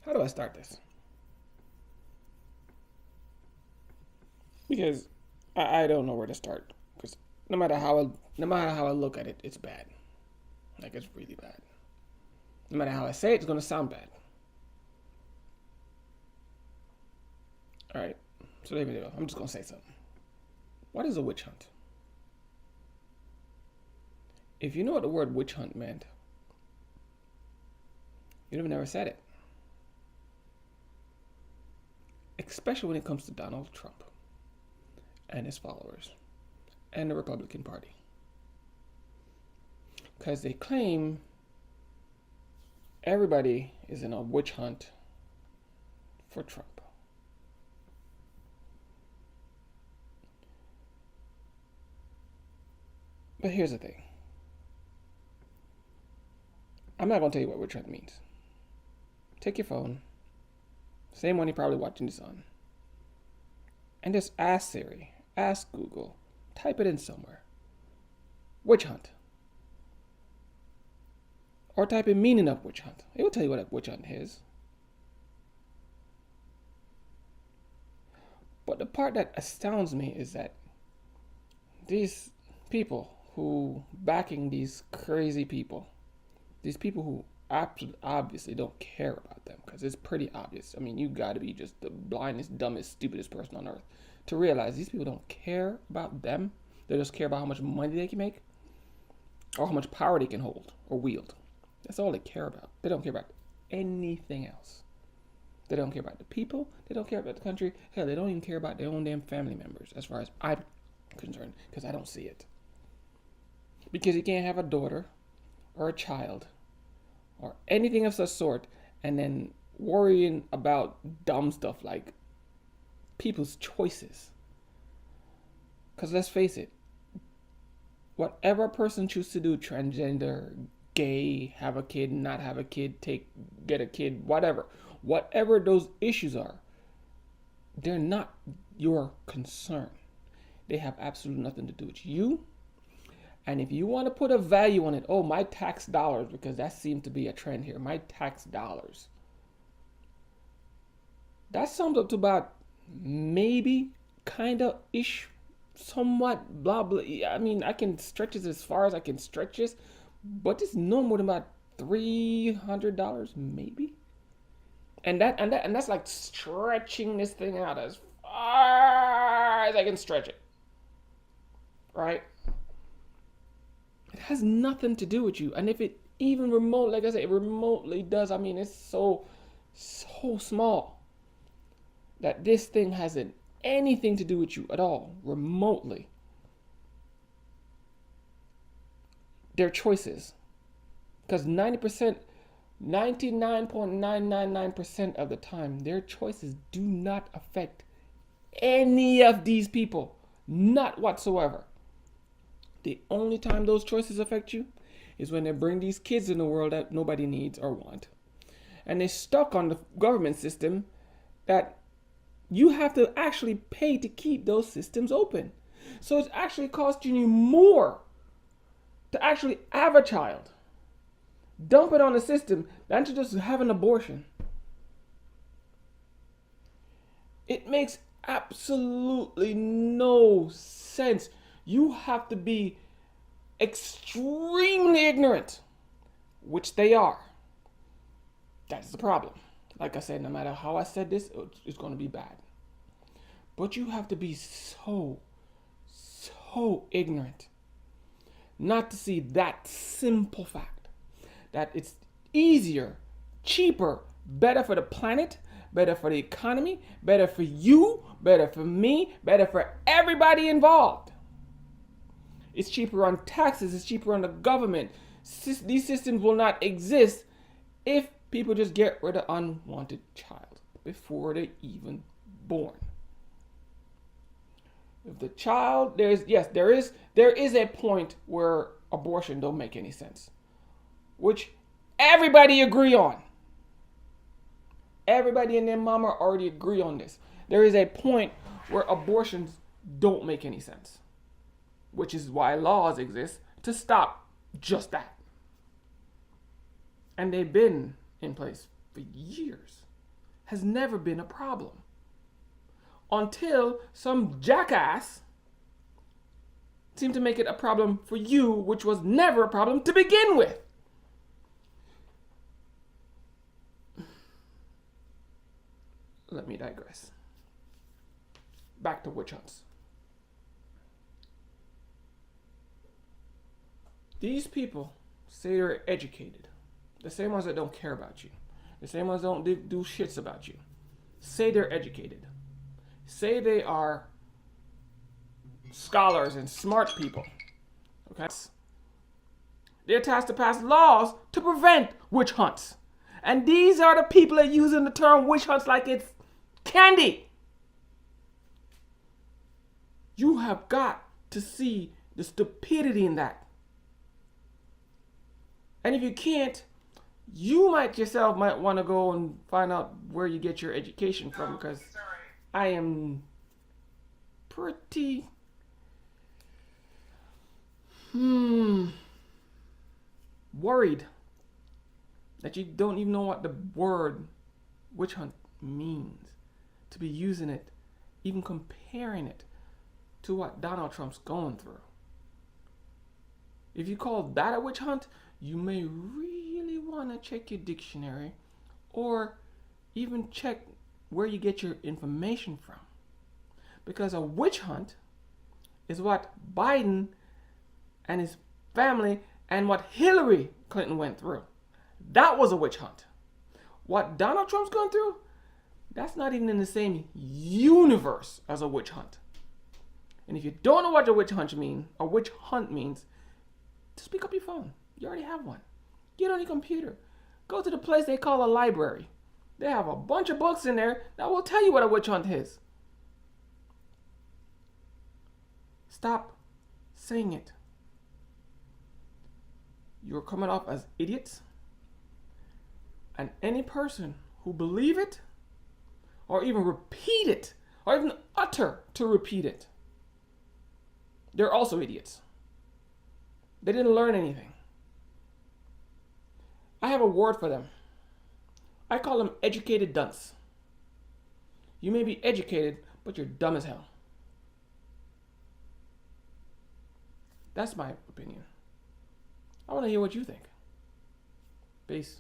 How do I start this? Because I don't know where to start. Because no matter how I look at it, it's bad. Like it's really bad. No matter how I say it, it's gonna sound bad. All right. So there we go. I'm just gonna say something. What is a witch hunt? If you know what the word witch hunt meant, you'd have never said it. Especially when it comes to Donald Trump and his followers and the Republican Party. Because they claim everybody is in a witch hunt for Trump. But here's the thing. I'm not going to tell you what witch hunt means. Take your phone, same one you're probably watching this on, and just ask Siri, ask Google, type it in somewhere. Witch hunt. Or type in meaning of witch hunt. It will tell you what a witch hunt is. But the part that astounds me is that these people who backing these crazy people, these people who obviously don't care about them, because it's pretty obvious. I mean, you got to be just the blindest, dumbest, stupidest person on earth to realize these people don't care about them. They just care about how much money they can make or how much power they can hold or wield. That's all they care about. They don't care about anything else. They don't care about the people. They don't care about the country. Hell, they don't even care about their own damn family members, as far as I'm concerned, because I don't see it. Because you can't have a daughter or a child or anything of such sort and then worrying about dumb stuff like people's choices. Because let's face it, whatever a person chooses to do, transgender, gay, have a kid, not have a kid, get a kid, whatever those issues are, they're not your concern. They have absolutely nothing to do with you. And if you want to put a value on it, oh, my tax dollars, because that seems to be a trend here, my tax dollars. That sums up to about maybe, kind of ish, somewhat, blah, blah. I mean, I can stretch this as far as I can stretch this, but it's no more than about $300, maybe. And that's like stretching this thing out as far as I can stretch it. Right? It has nothing to do with you. And if it even like I said, it remotely does, I mean, it's so small that this thing hasn't anything to do with you at all, remotely. Their choices. Because 99.999% of the time, their choices do not affect any of these people. Not whatsoever. The only time those choices affect you is when they bring these kids in the world that nobody needs or want. And they're stuck on the government system that you have to actually pay to keep those systems open. So it's actually costing you more to actually have a child, dump it on the system, than to just have an abortion. It makes absolutely no sense. You have to be extremely ignorant, which they are. That's the problem. Like I said, no matter how I said this, it's going to be bad. But you have to be so ignorant not to see that simple fact that it's easier, cheaper, better for the planet, better for the economy, better for you, better for me, better for everybody involved. It's cheaper on taxes, it's cheaper on the government. These systems will not exist if people just get rid of unwanted child before they're even born. If the child, there is a point where abortion don't make any sense, which everybody agree on. Everybody and their mama already agree on this. There is a point where abortions don't make any sense, which is why laws exist to stop just that. and they've been in place for years, has never been a problem. Until some jackass seemed to make it a problem for you, which was never a problem to begin with. Let me digress. Back to witch hunts. These people say they're educated. The same ones that don't care about you. The same ones that don't do shits about you. Say they're educated. Say they are scholars and smart people. Okay? They're tasked to pass laws to prevent witch hunts. And these are the people that are using the term witch hunts like it's candy. You have got to see the stupidity in that. And if you can't, you might yourself might want to go and find out where you get your education from, because I am pretty worried that you don't even know what the word witch hunt means, to be using it, even comparing it to what Donald Trump's going through. If you call that a witch hunt, you may really want to check your dictionary, or even check where you get your information from. Because a witch hunt is what Biden and his family and what Hillary Clinton went through. That was a witch hunt. What Donald Trump's going through, that's not even in the same universe as a witch hunt. And if you don't know what a witch hunt means, just pick up your phone. You already have one. Get on your computer. Go to the place they call a library. They have a bunch of books in there that will tell you what a witch hunt is. Stop saying it. You're coming off as idiots. And any person who believe it, or even repeat it, or even utter to repeat it, they're also idiots. They didn't learn anything. I have a word for them. I call them educated dunce. You may be educated, but you're dumb as hell. That's my opinion. I want to hear what you think. Peace.